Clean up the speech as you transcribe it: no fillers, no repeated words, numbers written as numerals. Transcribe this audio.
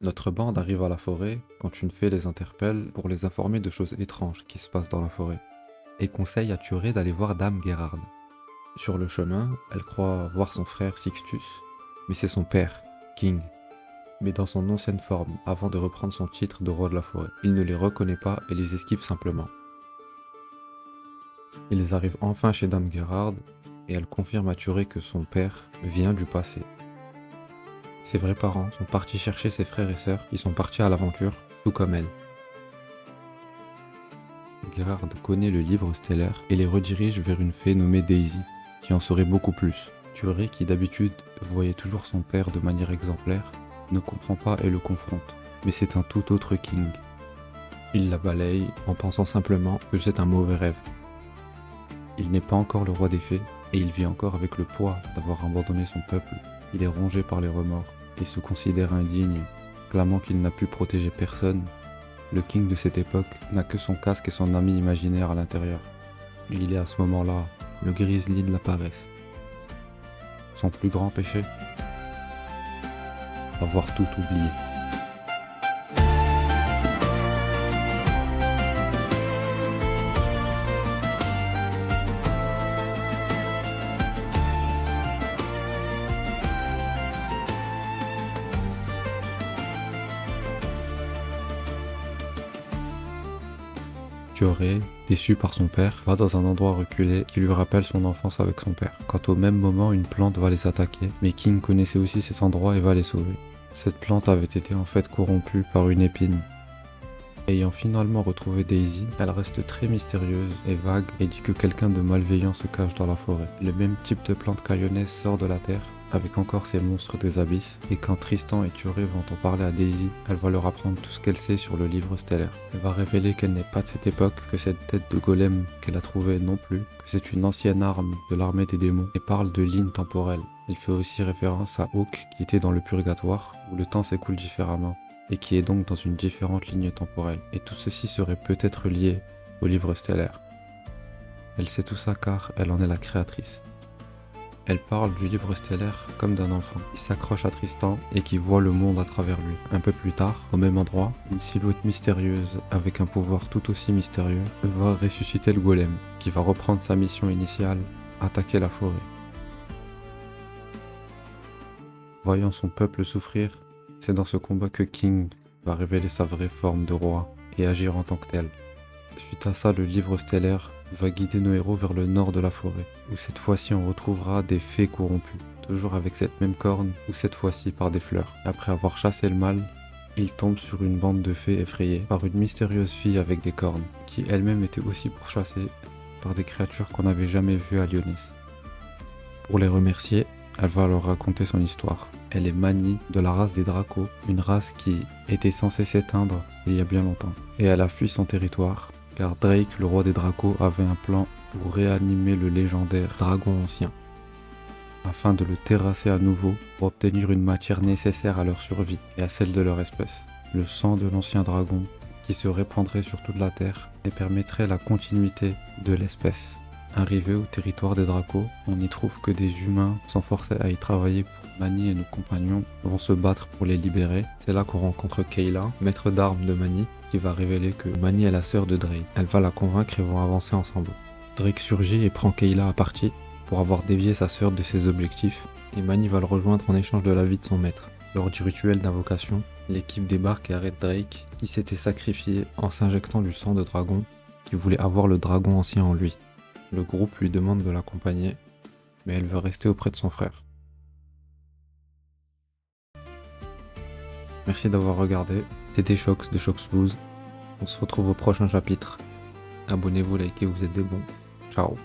Notre bande arrive à la forêt quand une fée les interpelle pour les informer de choses étranges qui se passent dans la forêt, et conseille à Thuré d'aller voir Dame Gerard. Sur le chemin, elle croit voir son frère Sixtus, mais c'est son père, King, mais dans son ancienne forme, avant de reprendre son titre de roi de la forêt. Il ne les reconnaît pas et les esquive simplement. Ils arrivent enfin chez Dame Gerard, et elle confirme à Thuré que son père vient du passé. Ses vrais parents sont partis chercher ses frères et sœurs qui sont partis à l'aventure, tout comme elle. Gerard connaît le livre stellaire et les redirige vers une fée nommée Daisy, qui en saurait beaucoup plus. Thuré, qui d'habitude voyait toujours son père de manière exemplaire, ne comprend pas et le confronte, mais c'est un tout autre King. Il la balaye en pensant simplement que c'est un mauvais rêve. Il n'est pas encore le roi des fées, et il vit encore avec le poids d'avoir abandonné son peuple. Il est rongé par les remords, et se considère indigne, clamant qu'il n'a pu protéger personne. Le King de cette époque n'a que son casque et son ami imaginaire à l'intérieur. Et il est à ce moment-là le grizzly de la paresse. Son plus grand péché? Avoir tout oublié. Thuré, déçu par son père, va dans un endroit reculé qui lui rappelle son enfance avec son père. Quand au même moment une plante va les attaquer, mais King connaissait aussi cet endroit et va les sauver. Cette plante avait été en fait corrompue par une épine. Ayant finalement retrouvé Daisy, elle reste très mystérieuse et vague et dit que quelqu'un de malveillant se cache dans la forêt. Le même type de plante caillonnaise sort de la terre, avec encore ces monstres des abysses, et quand Tristan et Thuré vont en parler à Daisy, elle va leur apprendre tout ce qu'elle sait sur le livre stellaire. Elle va révéler qu'elle n'est pas de cette époque, que cette tête de golem qu'elle a trouvée non plus, que c'est une ancienne arme de l'armée des démons, et parle de lignes temporelles. Elle fait aussi référence à Hawk qui était dans le purgatoire, où le temps s'écoule différemment, et qui est donc dans une différente ligne temporelle. Et tout ceci serait peut-être lié au livre stellaire. Elle sait tout ça car elle en est la créatrice. Elle parle du livre stellaire comme d'un enfant qui s'accroche à Tristan et qui voit le monde à travers lui. Un peu plus tard, au même endroit, une silhouette mystérieuse avec un pouvoir tout aussi mystérieux va ressusciter le golem, qui va reprendre sa mission initiale, attaquer la forêt. Voyant son peuple souffrir, c'est dans ce combat que King va révéler sa vraie forme de roi et agir en tant que tel. Suite à ça, le livre stellaire va guider nos héros vers le nord de la forêt, où cette fois-ci on retrouvera des fées corrompues, toujours avec cette même corne, ou cette fois-ci par des fleurs. Après avoir chassé le mal, il tombe sur une bande de fées effrayées par une mystérieuse fille avec des cornes, qui elle-même était aussi pourchassée par des créatures qu'on n'avait jamais vues à Lyonis. Pour les remercier, elle va leur raconter son histoire. Elle est Mani de la race des Dracos, une race qui était censée s'éteindre il y a bien longtemps. Et elle a fui son territoire, car Drake, le roi des Dracos, avait un plan pour réanimer le légendaire dragon ancien, afin de le terrasser à nouveau pour obtenir une matière nécessaire à leur survie et à celle de leur espèce. Le sang de l'ancien dragon qui se répandrait sur toute la terre et permettrait la continuité de l'espèce. Arrivé au territoire des Dracos, on n'y trouve que des humains sans forcer à y travailler. Mani et nos compagnons vont se battre pour les libérer. C'est là qu'on rencontre Kayla, maître d'armes de Mani, qui va révéler que Mani est la sœur de Drake. Elle va la convaincre et vont avancer ensemble. Drake surgit et prend Kayla à partie pour avoir dévié sa sœur de ses objectifs, et Mani va le rejoindre en échange de la vie de son maître. Lors du rituel d'invocation, l'équipe débarque et arrête Drake, qui s'était sacrifié en s'injectant du sang de dragon, qui voulait avoir le dragon ancien en lui. Le groupe lui demande de l'accompagner, mais elle veut rester auprès de son frère. Merci d'avoir regardé, c'était Shox de Shox Blues. On se retrouve au prochain chapitre. Abonnez-vous, likez, vous êtes des bons. Ciao.